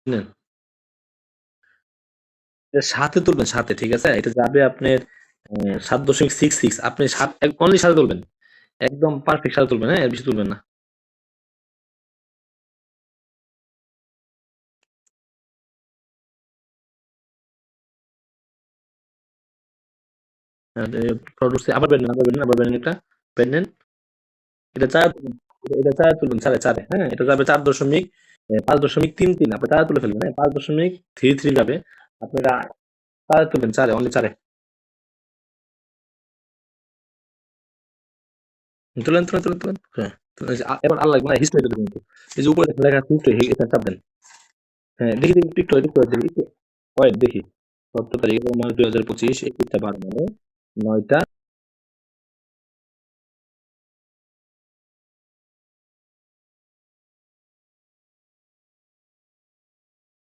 নেন। এটা সাথে তুলবেন সাথে, ঠিক আছে? এটা যাবে আপনার 7.66। আপনি অনলি সাথে তুলবেন। একদম পারফেক্ট সাথে তুলবেন, হ্যাঁ? এর বেশি তুলবেন না। ফরওয়ার্ড উঠছে। আবার বের নেন, আবার বের নেন, আবার বের নেন একটা। বের নেন। এটা চার তুলবেন। এটা চার তুলবেন, চারে চারে, হ্যাঁ? এটা যাবে 5.33। আপনি চারে তুলে ফেলবেন, হ্যাঁ? 5.33 যাবে। আপনারা চারে তুলবেন, চারে, অনলি চারে। তুলেন, তুলেন, তুলেন, তুলেন। হ্যাঁ। এবার আর লাগবে না, হিস্ট্রি দেবেন কিন্তু। এই যে উপরে দেখেন লেখা আছে হিস্ট্রি, এটা চাপ দেন। হ্যাঁ, দেখি দেখি একটু একটু দেখি। ওয়েট দেখি। 17 তারিখ 9/2025 21টা 12 মানে 9টা